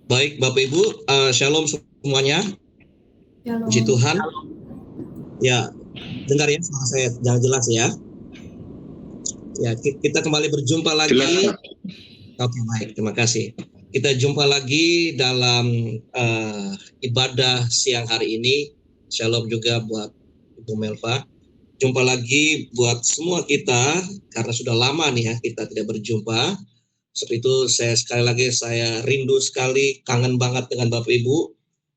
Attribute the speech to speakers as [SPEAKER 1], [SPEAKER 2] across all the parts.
[SPEAKER 1] Baik, Bapak Ibu, Shalom semuanya. Puji
[SPEAKER 2] Shalom.
[SPEAKER 1] Tuhan. Ya, dengar ya suara saya jangan jelas ya. Ya, kita kembali berjumpa lagi.
[SPEAKER 3] Jelas, Pak.
[SPEAKER 1] Oke, baik, terima kasih. Kita jumpa lagi dalam ibadah siang hari ini. Shalom juga buat Ibu Melva. Jumpa lagi buat semua kita, karena sudah lama nih ya kita tidak berjumpa. Seperti itu sekali lagi saya rindu sekali, kangen banget dengan Bapak Ibu.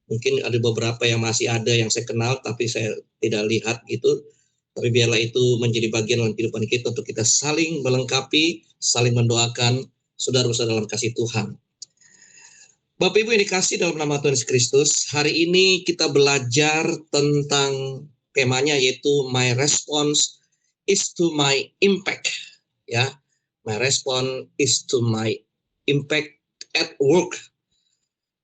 [SPEAKER 1] Mungkin ada beberapa yang masih ada yang saya kenal tapi saya tidak lihat gitu. Tapi biarlah itu menjadi bagian dalam kehidupan kita untuk kita saling melengkapi, saling mendoakan saudara-saudara dalam kasih Tuhan. Bapak Ibu yang dikasih dalam nama Tuhan Yesus Kristus, hari ini kita belajar tentang temanya yaitu My Response is to my impact. Ya, my response is to my impact at work.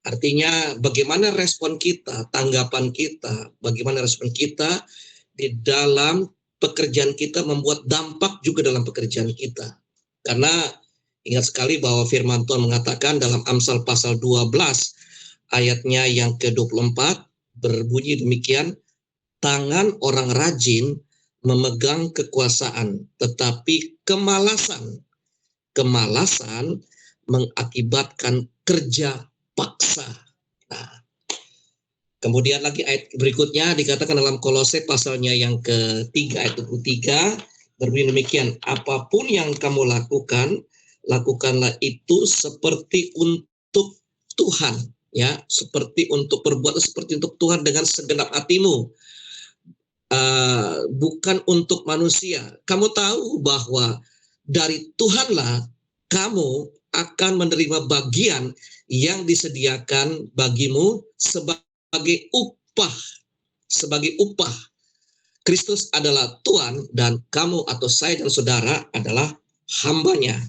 [SPEAKER 1] Artinya bagaimana respon kita, tanggapan kita, bagaimana respon kita di dalam pekerjaan kita membuat dampak juga dalam pekerjaan kita. Karena ingat sekali bahwa firman Tuhan mengatakan dalam Amsal pasal 12 ayatnya yang ke-24 berbunyi demikian, tangan orang rajin memegang kekuasaan, tetapi kemalasan mengakibatkan kerja paksa. Nah, kemudian lagi ayat berikutnya dikatakan dalam Kolose pasalnya yang ketiga ayat 23 berbunyi demikian, apapun yang kamu lakukan, lakukanlah itu seperti untuk Tuhan, ya, seperti untuk berbuat seperti untuk Tuhan dengan segenap hatimu, bukan untuk manusia. Kamu tahu bahwa dari Tuhanlah kamu akan menerima bagian yang disediakan bagimu sebagai upah. Kristus adalah Tuhan dan kamu atau saya dan saudara adalah hambanya.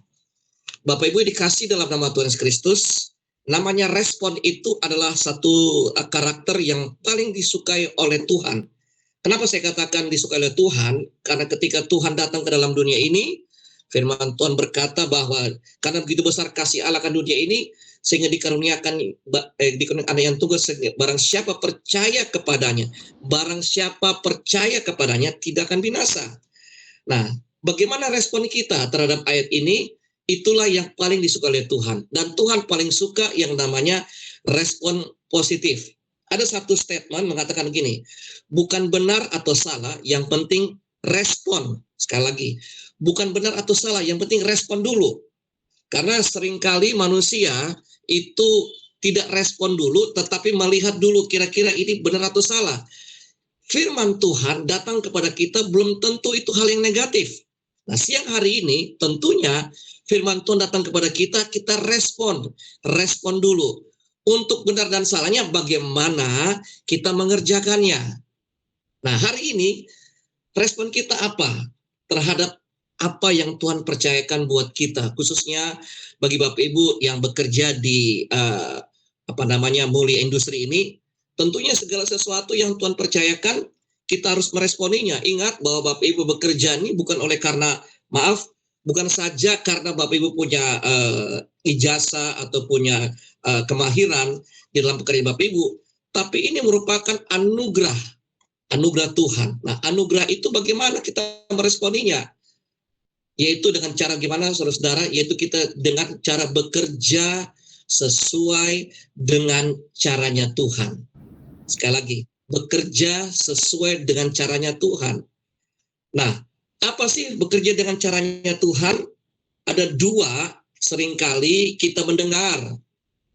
[SPEAKER 1] Bapak Ibu dikasih dalam nama Tuhan Yesus Kristus, namanya respon itu adalah satu karakter yang paling disukai oleh Tuhan. Kenapa saya katakan disukai oleh Tuhan? Karena ketika Tuhan datang ke dalam dunia ini, firman Tuhan berkata bahwa karena begitu besar kasih Allah akan dunia ini, sehingga dikaruniakan anak yang tunggal, barang siapa percaya kepadanya tidak akan binasa. Nah, bagaimana respon kita terhadap ayat ini? Itulah yang paling disukai oleh Tuhan. Dan Tuhan paling suka yang namanya respon positif. Ada satu statement mengatakan gini, bukan benar atau salah, yang penting respon. Sekali lagi, bukan benar atau salah, yang penting respon dulu. Karena seringkali manusia itu tidak respon dulu, tetapi melihat dulu kira-kira ini benar atau salah. Firman Tuhan datang kepada kita belum tentu itu hal yang negatif. Nah, siang hari ini tentunya firman Tuhan datang kepada kita, kita respon dulu. Untuk benar dan salahnya bagaimana kita mengerjakannya. Nah, hari ini respon kita apa terhadap apa yang Tuhan percayakan buat kita, khususnya bagi Bapak Ibu yang bekerja di mulia industri ini. Tentunya segala sesuatu yang Tuhan percayakan kita harus meresponinya. Ingat bahwa Bapak Ibu bekerja ini bukan saja karena Bapak Ibu punya ijazah atau punya kemahiran di dalam pekerjaan Bapak Ibu, tapi ini merupakan anugerah Tuhan. Nah, anugerah itu bagaimana kita meresponinya? Yaitu dengan cara gimana, saudara-saudara? Yaitu kita dengan cara bekerja sesuai dengan caranya Tuhan. Sekali lagi, bekerja sesuai dengan caranya Tuhan. Nah, apa sih bekerja dengan caranya Tuhan? Ada dua seringkali kita mendengar.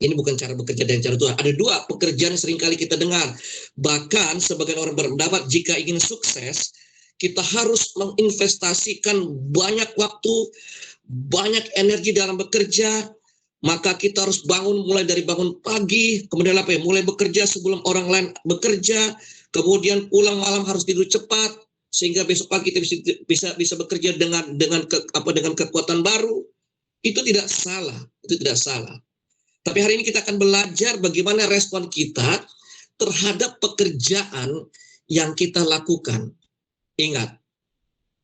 [SPEAKER 1] Ini bukan cara bekerja dengan cara Tuhan. Ada dua pekerjaan yang seringkali kita dengar. Bahkan sebagian orang berpendapat jika ingin sukses, kita harus menginvestasikan banyak waktu, banyak energi dalam bekerja. Maka kita harus mulai dari bangun pagi, kemudian mulai bekerja sebelum orang lain bekerja, kemudian pulang malam harus tidur cepat, sehingga besok pagi kita bisa bekerja dengan kekuatan baru. Itu tidak salah. Tapi hari ini kita akan belajar bagaimana respon kita terhadap pekerjaan yang kita lakukan. Ingat,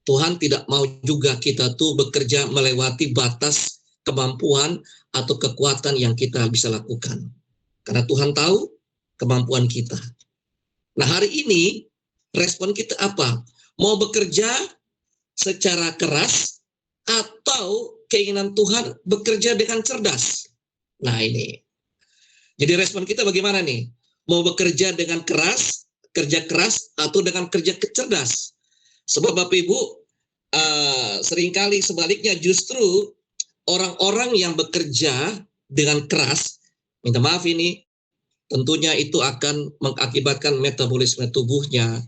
[SPEAKER 1] Tuhan tidak mau juga kita tuh bekerja melewati batas kemampuan atau kekuatan yang kita bisa lakukan. Karena Tuhan tahu kemampuan kita. Nah, hari ini respon kita apa? Mau bekerja secara keras atau keinginan Tuhan bekerja dengan cerdas? Nah, ini. Jadi respon kita bagaimana nih? Mau bekerja dengan keras, kerja keras, atau dengan kerja cerdas? Sebab Bapak Ibu, seringkali sebaliknya justru orang-orang yang bekerja dengan keras, minta maaf ini, tentunya itu akan mengakibatkan metabolisme tubuhnya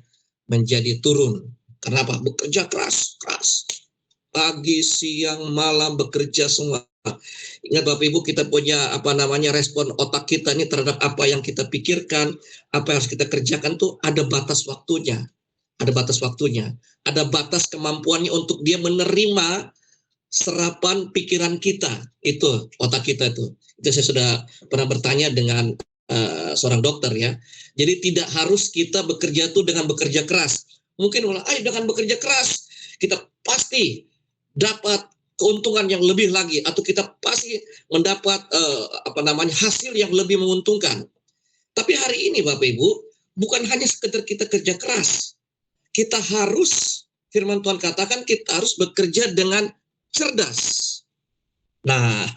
[SPEAKER 1] menjadi turun. Kenapa? Bekerja keras. Pagi, siang, malam bekerja semua. Ingat Bapak Ibu, kita punya respon otak kita ini terhadap apa yang kita pikirkan, apa yang harus kita kerjakan tuh ada batas waktunya. Ada batas kemampuannya untuk dia menerima serapan pikiran kita. Itu otak kita itu. Itu saya sudah pernah bertanya dengan seorang dokter ya. Jadi tidak harus kita bekerja tuh dengan bekerja keras. Mungkin dengan bekerja keras kita pasti dapat keuntungan yang lebih lagi, atau kita pasti mendapat hasil yang lebih menguntungkan. Tapi hari ini Bapak Ibu, bukan hanya sekedar kita kerja keras. Kita harus, firman Tuhan katakan, kita harus bekerja dengan cerdas. Nah,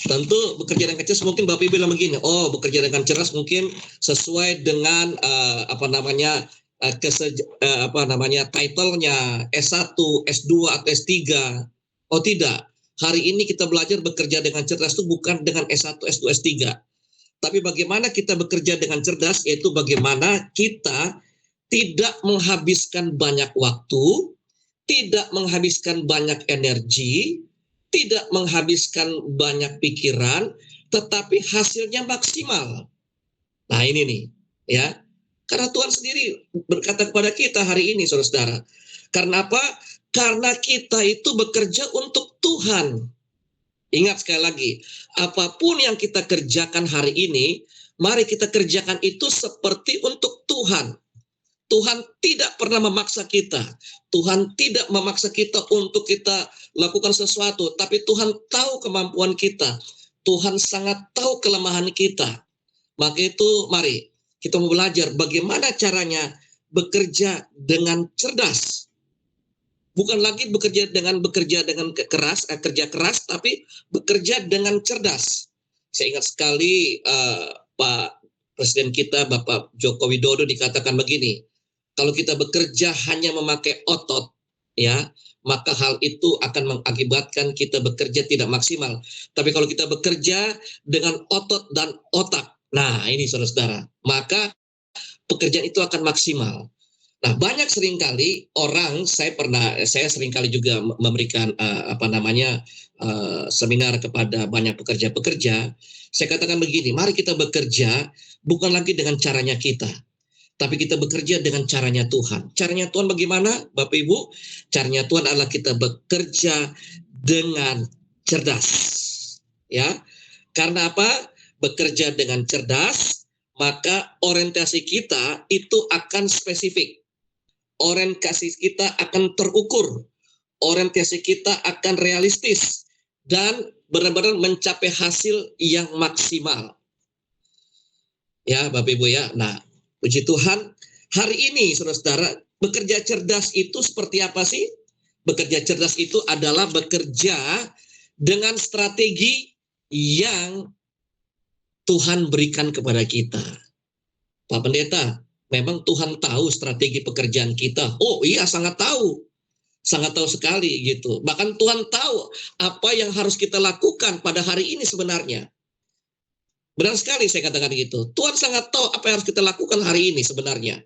[SPEAKER 1] tentu bekerja dengan cerdas mungkin Bapak Ibu bilang begini, bekerja dengan cerdas mungkin sesuai dengan title-nya S1, S2 atau S3. Oh tidak, hari ini kita belajar bekerja dengan cerdas itu bukan dengan S1, S2, S3. Tapi bagaimana kita bekerja dengan cerdas, yaitu bagaimana kita tidak menghabiskan banyak waktu, tidak menghabiskan banyak energi, tidak menghabiskan banyak pikiran, tetapi hasilnya maksimal. Nah ini nih, ya. Karena Tuhan sendiri berkata kepada kita hari ini, saudara-saudara. Karena apa? Karena kita itu bekerja untuk Tuhan. Ingat sekali lagi, apapun yang kita kerjakan hari ini, mari kita kerjakan itu seperti untuk Tuhan. Tuhan tidak pernah memaksa kita. Tuhan tidak memaksa kita untuk kita lakukan sesuatu. Tapi Tuhan tahu kemampuan kita. Tuhan sangat tahu kelemahan kita. Maka itu mari kita mau belajar bagaimana caranya bekerja dengan cerdas. Bukan lagi bekerja dengan kerja keras, tapi bekerja dengan cerdas. Saya ingat sekali Pak Presiden kita, Bapak Joko Widodo dikatakan begini, kalau kita bekerja hanya memakai otot, ya, maka hal itu akan mengakibatkan kita bekerja tidak maksimal. Tapi kalau kita bekerja dengan otot dan otak, nah ini saudara-saudara, maka pekerjaan itu akan maksimal. Nah, banyak seringkali orang, saya seringkali juga memberikan seminar kepada banyak pekerja-pekerja. Saya katakan begini, mari kita bekerja bukan lagi dengan caranya kita, tapi kita bekerja dengan caranya Tuhan. Caranya Tuhan bagaimana, Bapak Ibu? Caranya Tuhan adalah kita bekerja dengan cerdas. Ya. Karena apa? Bekerja dengan cerdas, maka orientasi kita itu akan spesifik. Orientasi kita akan terukur. Orientasi kita akan realistis dan benar-benar mencapai hasil yang maksimal. Ya, Bapak Ibu ya. Nah, puji Tuhan, hari ini saudara-saudara, bekerja cerdas itu seperti apa sih? Bekerja cerdas itu adalah bekerja dengan strategi yang Tuhan berikan kepada kita. Pak Pendeta, memang Tuhan tahu strategi pekerjaan kita. Oh iya, sangat tahu sekali gitu. Bahkan Tuhan tahu apa yang harus kita lakukan pada hari ini sebenarnya. Benar sekali saya katakan gitu. Tuhan sangat tahu apa yang harus kita lakukan hari ini sebenarnya.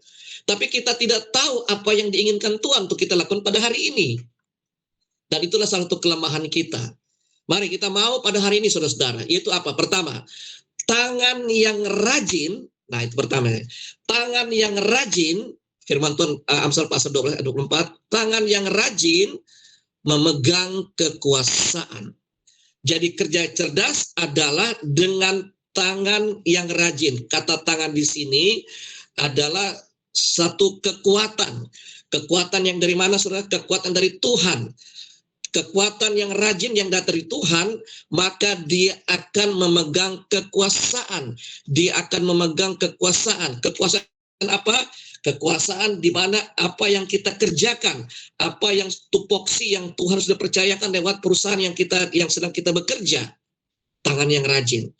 [SPEAKER 1] Tapi kita tidak tahu apa yang diinginkan Tuhan untuk kita lakukan pada hari ini. Dan itulah salah satu kelemahan kita. Mari kita mau pada hari ini saudara-saudara. Yaitu apa? Pertama, tangan yang rajin. Nah itu pertama. Tangan yang rajin, firman Tuhan Amsal pasal 12 ayat 24, tangan yang rajin memegang kekuasaan. Jadi kerja cerdas adalah dengan tangan yang rajin. Kata tangan di sini adalah satu kekuatan. Kekuatan yang dari mana, saudara? Kekuatan dari Tuhan. kekuatan yang rajin yang datang dari Tuhan, maka dia akan memegang kekuasaan. Dia akan memegang kekuasaan. Kekuasaan apa? Kekuasaan di mana apa yang kita kerjakan, apa yang tupoksi yang Tuhan sudah percayakan lewat perusahaan yang sedang kita bekerja, tangan yang rajin.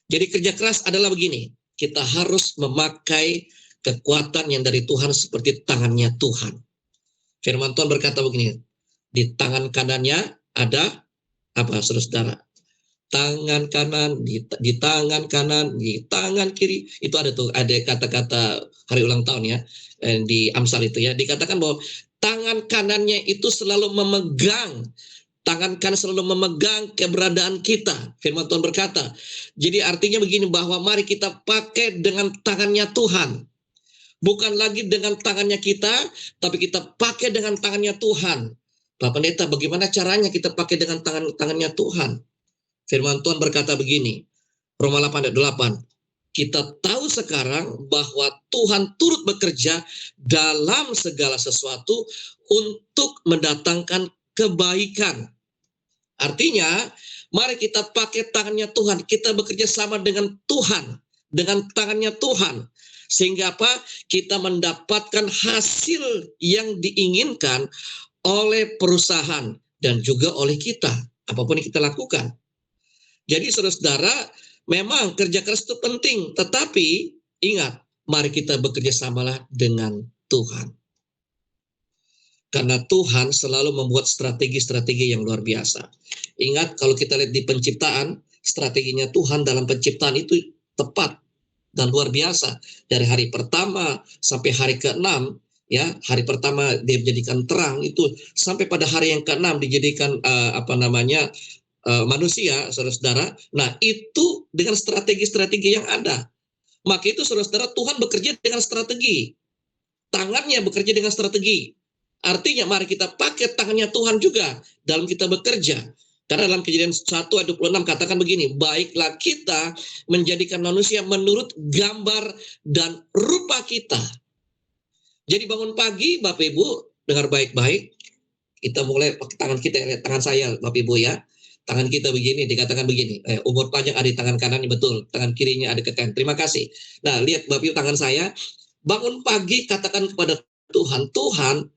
[SPEAKER 1] Jadi kerja keras adalah begini, kita harus memakai kekuatan yang dari Tuhan seperti tangannya Tuhan. Firman Tuhan berkata begini, di tangan kanannya ada apa, saudara? Tangan kanan, di tangan kanan, di tangan kiri. Itu ada kata-kata hari ulang tahun ya, di Amsal itu ya. Dikatakan bahwa tangan kanannya itu selalu memegang, tangan kanan selalu memegang keberadaan kita. Firman Tuhan berkata. Jadi artinya begini, bahwa mari kita pakai dengan tangannya Tuhan. Bukan lagi dengan tangannya kita, tapi kita pakai dengan tangannya Tuhan. Pak Pendeta, bagaimana caranya kita pakai dengan tangannya Tuhan? Firman Tuhan berkata begini, Roma 8 ayat 8, kita tahu sekarang bahwa Tuhan turut bekerja dalam segala sesuatu untuk mendatangkan kebaikan. Artinya, mari kita pakai tangannya Tuhan, kita bekerja sama dengan Tuhan, dengan tangannya Tuhan. Sehingga apa? Kita mendapatkan hasil yang diinginkan oleh perusahaan dan juga oleh kita, apapun yang kita lakukan. Jadi saudara-saudara, memang kerja keras itu penting, tetapi ingat, mari kita bekerja samalah dengan Tuhan. Karena Tuhan selalu membuat strategi-strategi yang luar biasa. Ingat, kalau kita lihat di penciptaan, strateginya Tuhan dalam penciptaan itu tepat dan luar biasa. Dari hari pertama sampai hari ke-6, ya, hari pertama dia menjadikan terang itu, sampai pada hari yang ke-6 dijadikan manusia, saudara-saudara. Nah, itu dengan strategi-strategi yang ada. Maka itu saudara-saudara, Tuhan bekerja dengan strategi. Tangannya bekerja dengan strategi. Artinya mari kita pakai tangannya Tuhan juga dalam kita bekerja. Karena dalam Kejadian 1 ayat 26 katakan begini, baiklah kita menjadikan manusia menurut gambar dan rupa kita. Jadi bangun pagi, Bapak Ibu, dengar baik-baik. Kita mulai pakai tangan kita, lihat tangan saya, Bapak Ibu ya. Tangan kita begini, dikatakan begini. Umur panjang ada di tangan kanan, betul. Tangan kirinya ada ke kanan. Terima kasih. Nah, lihat Bapak Ibu tangan saya. Bangun pagi, katakan kepada Tuhan, Tuhan,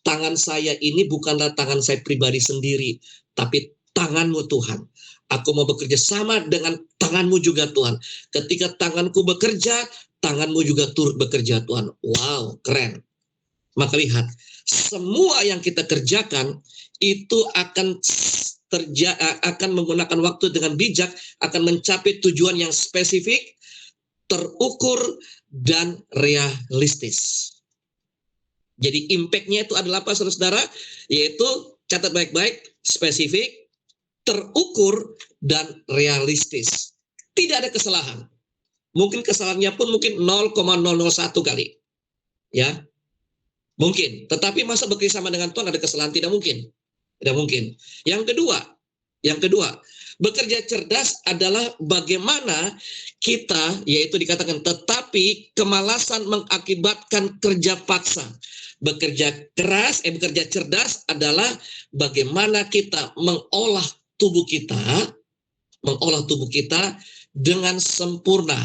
[SPEAKER 1] tangan saya ini bukanlah tangan saya pribadi sendiri, tapi tangan-Mu Tuhan. Aku mau bekerja sama dengan tangan-Mu juga Tuhan. Ketika tanganku bekerja, tangan-Mu juga turut bekerja Tuhan. Wow, keren. Maka lihat, semua yang kita kerjakan itu akan menggunakan waktu dengan bijak, akan mencapai tujuan yang spesifik, terukur, dan realistis. Jadi impact-nya itu adalah apa, saudara-saudara? Yaitu, catat baik-baik, spesifik, terukur, dan realistis. Tidak ada kesalahan. Mungkin kesalahannya pun mungkin 0,001 kali. Ya, mungkin. Tetapi masa bekerja sama dengan Tuhan ada kesalahan? Tidak mungkin. Tidak mungkin. Yang kedua, bekerja cerdas adalah bagaimana kita, yaitu dikatakan, tetapi kemalasan mengakibatkan kerja paksa. Bekerja cerdas adalah bagaimana kita mengolah tubuh kita dengan sempurna.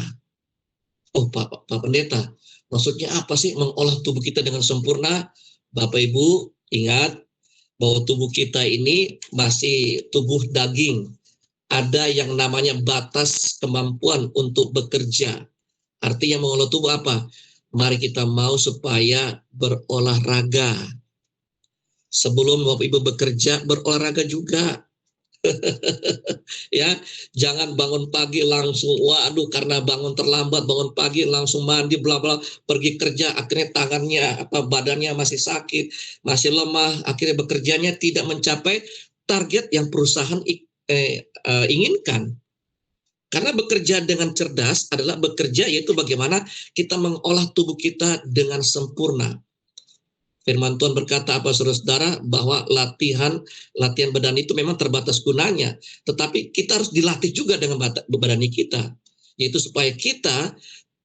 [SPEAKER 1] Oh, Pak Pendeta, maksudnya apa sih mengolah tubuh kita dengan sempurna? Bapak Ibu, ingat bahwa tubuh kita ini masih tubuh daging. Ada yang namanya batas kemampuan untuk bekerja. Artinya mengolah tubuh apa? Mari kita mau supaya berolahraga. Sebelum Bapak Ibu bekerja, berolahraga juga. Ya, jangan bangun pagi langsung, waduh, karena bangun terlambat, bangun pagi langsung mandi, bla bla, pergi kerja, akhirnya tangannya, badannya masih sakit, masih lemah, akhirnya bekerjanya tidak mencapai target yang perusahaan inginkan. Karena bekerja dengan cerdas adalah bekerja, yaitu bagaimana kita mengolah tubuh kita dengan sempurna. Firman Tuhan berkata apa, saudara-saudara, bahwa latihan badan itu memang terbatas gunanya, tetapi kita harus dilatih juga dengan badan kita, yaitu supaya kita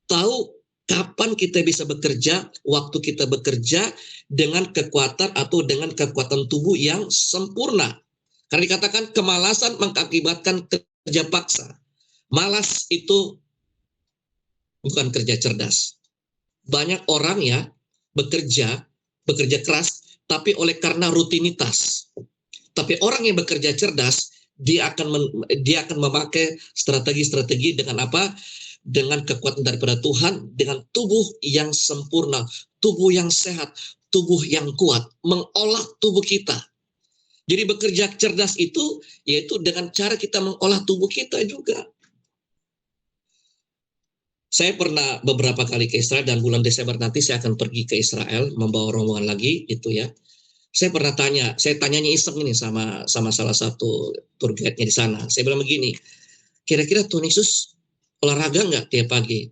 [SPEAKER 1] tahu Kapan kita bisa bekerja? Waktu kita bekerja dengan kekuatan atau dengan kekuatan tubuh yang sempurna. Karena dikatakan kemalasan mengakibatkan kerja paksa. Malas itu bukan kerja cerdas. Banyak orang ya bekerja keras, tapi oleh karena rutinitas. Tapi orang yang bekerja cerdas, dia akan memakai strategi-strategi dengan apa? Dengan kekuatan daripada Tuhan, dengan tubuh yang sempurna, tubuh yang sehat, tubuh yang kuat, mengolah tubuh kita. Jadi bekerja cerdas itu yaitu dengan cara kita mengolah tubuh kita juga. Saya pernah beberapa kali ke Israel dan bulan Desember nanti saya akan pergi ke Israel membawa rombongan lagi itu ya. Saya pernah saya tanyanya iseng ini sama salah satu tour guide-nya di sana. Saya bilang begini, kira-kira Tuhan Yesus olahraga nggak tiap pagi?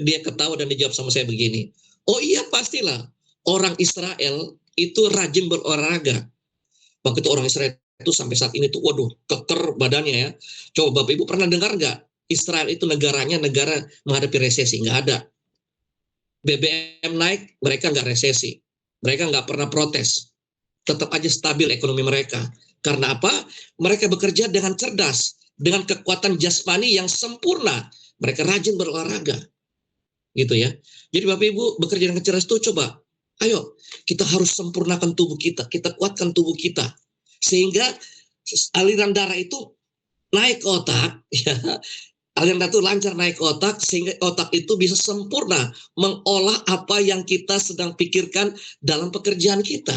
[SPEAKER 1] Dia ketawa dan dijawab sama saya begini, oh iya pastilah, orang Israel itu rajin berolahraga. Waktu itu orang Israel itu sampai saat ini tuh, waduh, keker badannya ya. Coba Bapak Ibu pernah dengar nggak? Israel itu negara menghadapi resesi, nggak ada. BBM naik, mereka nggak resesi. Mereka nggak pernah protes. Tetap aja stabil ekonomi mereka. Karena apa? Mereka bekerja dengan cerdas, dengan kekuatan jasmani yang sempurna. Mereka rajin berolahraga. Gitu ya. Jadi Bapak Ibu bekerja dengan cerdas itu coba, ayo kita harus sempurnakan tubuh kita kuatkan tubuh kita. Sehingga aliran darah itu naik ke otak, ya. Aliran darah itu lancar naik ke otak, sehingga otak itu bisa sempurna mengolah apa yang kita sedang pikirkan dalam pekerjaan kita.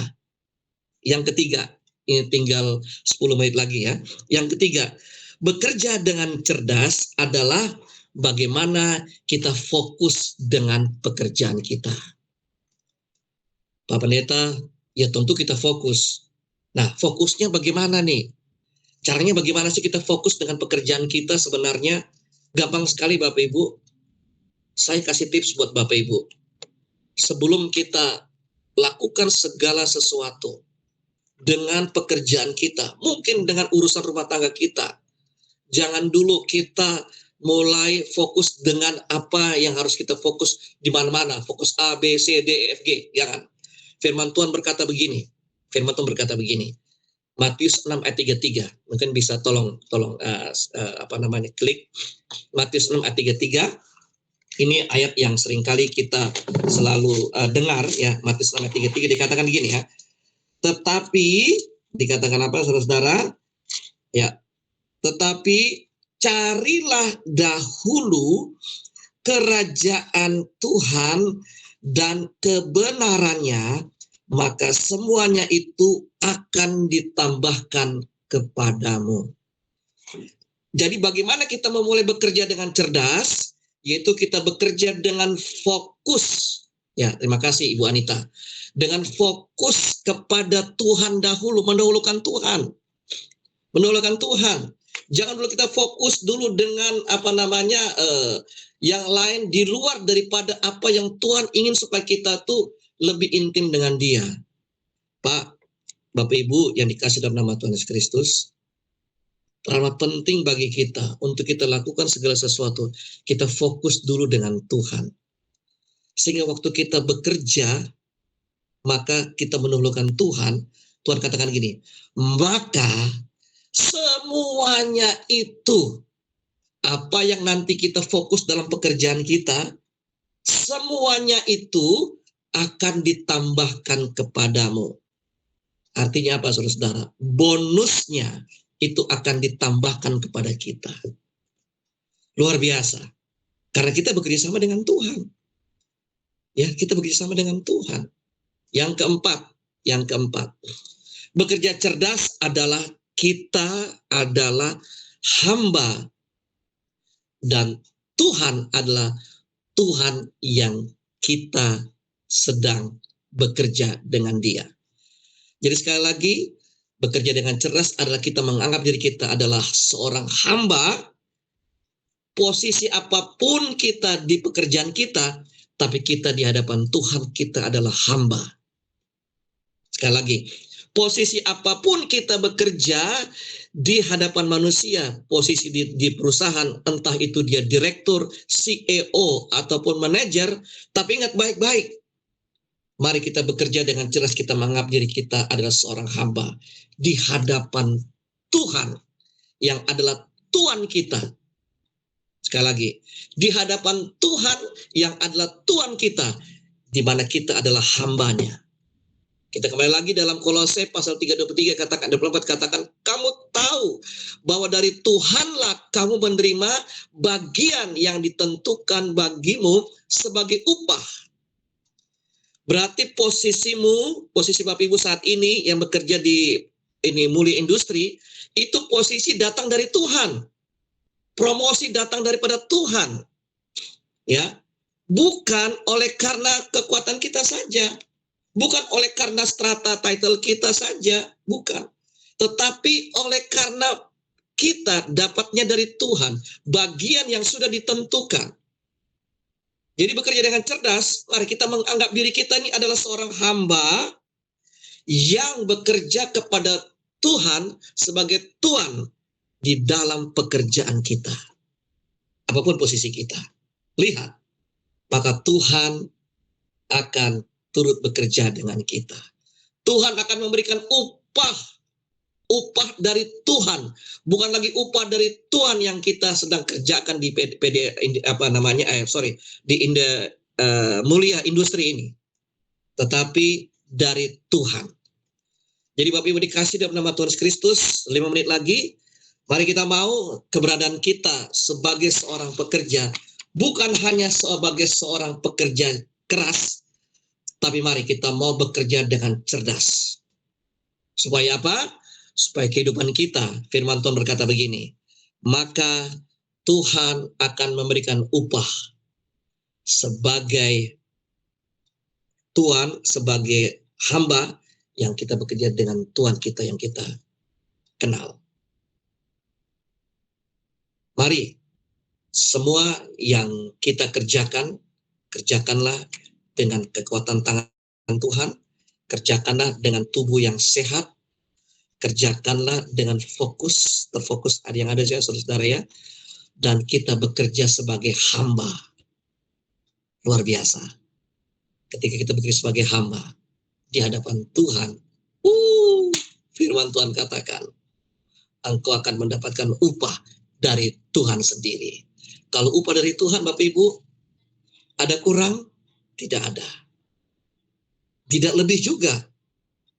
[SPEAKER 1] Yang ketiga, ini tinggal 10 menit lagi ya. Yang ketiga, bekerja dengan cerdas adalah bagaimana kita fokus dengan pekerjaan kita. Pak Pendeta, ya tentu kita fokus. Nah, fokusnya bagaimana nih? Caranya bagaimana sih kita fokus dengan pekerjaan kita sebenarnya? Gampang sekali Bapak Ibu. Saya kasih tips buat Bapak Ibu. Sebelum kita lakukan segala sesuatu dengan pekerjaan kita, mungkin dengan urusan rumah tangga kita, jangan dulu kita mulai fokus dengan apa yang harus kita fokus di mana-mana. Fokus A, B, C, D, E, F, G. Jangan. Firman Tuhan berkata begini. Matius 6 ayat 33. Mungkin bisa tolong klik Matius 6 ayat 33. Ini ayat yang seringkali kita selalu dengar ya. Matius 6 ayat 33 dikatakan begini ya. Tetapi dikatakan apa saudara-saudara? Ya. Tetapi carilah dahulu kerajaan Tuhan dan kebenarannya, maka semuanya itu akan ditambahkan kepadamu. Jadi bagaimana kita memulai bekerja dengan cerdas? Yaitu kita bekerja dengan fokus. Ya, terima kasih Ibu Anita. Dengan fokus kepada Tuhan dahulu, mendahulukan Tuhan. Mendahulukan Tuhan. Jangan dulu kita fokus dulu dengan yang lain di luar daripada apa yang Tuhan ingin supaya kita tuh lebih intim dengan Dia. Pak, Bapak Ibu yang dikasih dalam nama Tuhan Yesus Kristus, amat penting bagi kita untuk kita lakukan segala sesuatu, kita fokus dulu dengan Tuhan. Sehingga waktu kita bekerja, maka kita mendahulukan Tuhan. Tuhan katakan gini, maka semuanya itu, apa yang nanti kita fokus dalam pekerjaan kita, semuanya itu akan ditambahkan kepadamu. Artinya apa saudara-saudara? Bonusnya itu akan ditambahkan kepada kita. Luar biasa. Karena kita bekerja sama dengan Tuhan. Ya, kita bekerja sama dengan Tuhan. Yang keempat. Bekerja cerdas adalah kita adalah hamba dan Tuhan adalah Tuhan yang kita sedang bekerja dengan Dia. Jadi sekali lagi, bekerja dengan cerdas adalah kita menganggap diri kita adalah seorang hamba, posisi apapun kita di pekerjaan kita, tapi kita di hadapan Tuhan kita adalah hamba. Sekali lagi, posisi apapun kita bekerja di hadapan manusia, posisi di perusahaan, entah itu dia direktur, CEO, ataupun manajer, tapi ingat baik-baik, mari kita bekerja dengan cerdas, kita menganggap diri kita adalah seorang hamba di hadapan Tuhan yang adalah Tuhan kita. Sekali lagi, di hadapan Tuhan yang adalah Tuhan kita, di mana kita adalah hambanya. Kita kembali lagi dalam Kolose pasal 3:23 katakan, 24 katakan, kamu tahu bahwa dari Tuhanlah kamu menerima bagian yang ditentukan bagimu sebagai upah. Berarti posisimu, posisi Bapak Ibu saat ini yang bekerja di Mulia Industri, itu posisi datang dari Tuhan. Promosi datang daripada Tuhan. Ya. Bukan oleh karena kekuatan kita saja. Bukan oleh karena strata title kita saja, bukan. Tetapi oleh karena kita dapatnya dari Tuhan, bagian yang sudah ditentukan. Jadi bekerja dengan cerdas, mari kita menganggap diri kita ini adalah seorang hamba yang bekerja kepada Tuhan sebagai Tuhan di dalam pekerjaan kita. Apapun posisi kita. Lihat, maka Tuhan akan turut bekerja dengan kita. Tuhan akan memberikan upah dari Tuhan, bukan lagi upah dari Tuhan yang kita sedang kerjakan di Mulia Industri ini, tetapi dari Tuhan. Jadi Bapak Ibu dikasih dalam nama Tuhan Yesus Kristus, 5 menit lagi, mari kita mau keberadaan kita sebagai seorang pekerja, bukan hanya sebagai seorang pekerja keras, tapi mari kita mau bekerja dengan cerdas. Supaya apa? Supaya kehidupan kita, firman Tuhan berkata begini, maka Tuhan akan memberikan upah sebagai Tuhan, sebagai hamba yang kita bekerja dengan Tuhan kita yang kita kenal. Mari, semua yang kita kerjakan, kerjakanlah dengan kekuatan tangan Tuhan, kerjakanlah dengan tubuh yang sehat, kerjakanlah dengan terfokus ada yang ada saya saudara ya, dan kita bekerja sebagai hamba. Luar biasa. Ketika kita bekerja sebagai hamba di hadapan Tuhan, firman Tuhan katakan, engkau akan mendapatkan upah dari Tuhan sendiri. Kalau upah dari Tuhan, Bapak Ibu, ada kurang? Tidak ada. Tidak lebih juga.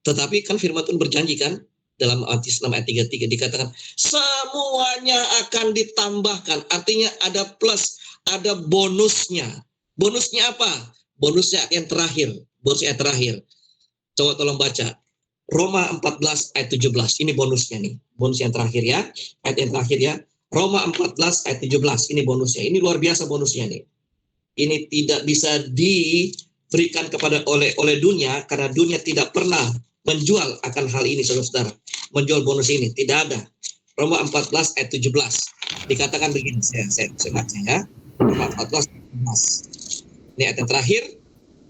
[SPEAKER 1] Tetapi kan firman Tuhan berjanji kan, dalam Matius 6 ayat 33 dikatakan, semuanya akan ditambahkan. Artinya ada plus, ada bonusnya. Bonusnya apa? Bonusnya yang terakhir. Bonusnya yang terakhir. Coba tolong baca. Roma 14 ayat 17. Ini bonusnya nih. Bonus yang terakhir ya. Ayat yang terakhir ya. Roma 14 ayat 17. Ini bonusnya. Ini luar biasa bonusnya nih. Ini tidak bisa diberikan oleh dunia, karena dunia tidak pernah menjual akan hal ini, saudara-saudara. Menjual bonus ini, tidak ada. Roma 14 ayat 17. Dikatakan begini, saya baca ya. Roma 14 ayat 17. Ini ayat yang terakhir,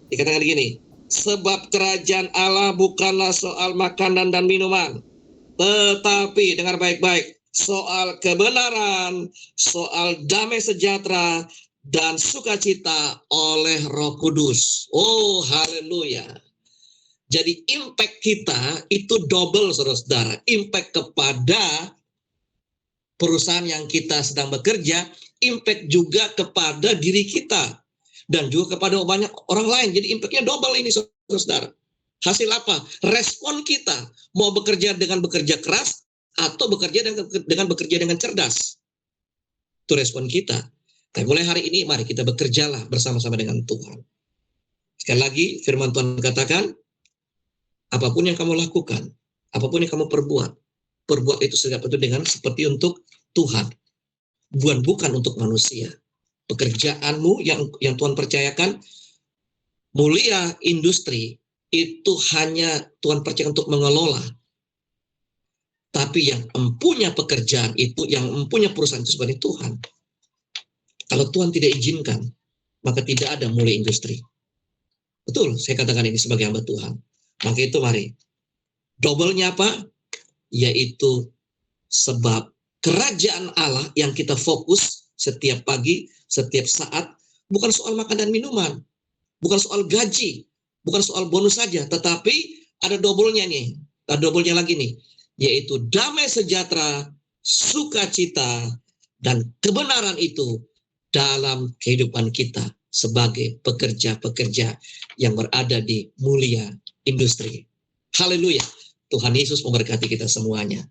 [SPEAKER 1] dikatakan begini. Sebab kerajaan Allah bukanlah soal makanan dan minuman, tetapi, dengar baik-baik, soal kebenaran, soal damai sejahtera, dan sukacita oleh Roh Kudus. Oh, haleluya. Jadi impact kita itu double, saudara-saudara. Impact kepada perusahaan yang kita sedang bekerja, impact juga kepada diri kita. Dan juga kepada banyak orang lain. Jadi impact-nya double ini, saudara-saudara. Hasil apa? Respon kita. Mau bekerja dengan bekerja keras, atau bekerja dengan bekerja dengan cerdas. Itu respon kita. Tapi mulai hari ini, mari kita bekerjalah bersama-sama dengan Tuhan. Sekali lagi, firman Tuhan katakan, apapun yang kamu lakukan, apapun yang kamu perbuat itu dengan seperti untuk Tuhan. Bukan untuk manusia. Pekerjaanmu yang Tuhan percayakan, Mulia Industri, itu hanya Tuhan percayakan untuk mengelola. Tapi yang mempunyai pekerjaan itu, yang mempunyai perusahaan itu sebagai Tuhan. Kalau Tuhan tidak izinkan, maka tidak ada Mulia Industri. Betul, saya katakan ini sebagai hamba Tuhan. Maka itu mari, Double-nya apa? Yaitu sebab kerajaan Allah yang kita fokus setiap pagi, setiap saat, bukan soal makan dan minuman, bukan soal gaji, bukan soal bonus saja, tetapi ada double-nya nih, ada double-nya lagi nih, yaitu damai sejahtera, sukacita, dan kebenaran itu dalam kehidupan kita sebagai pekerja-pekerja yang berada di Mulia Industri. Haleluya. Tuhan Yesus memberkati kita semuanya.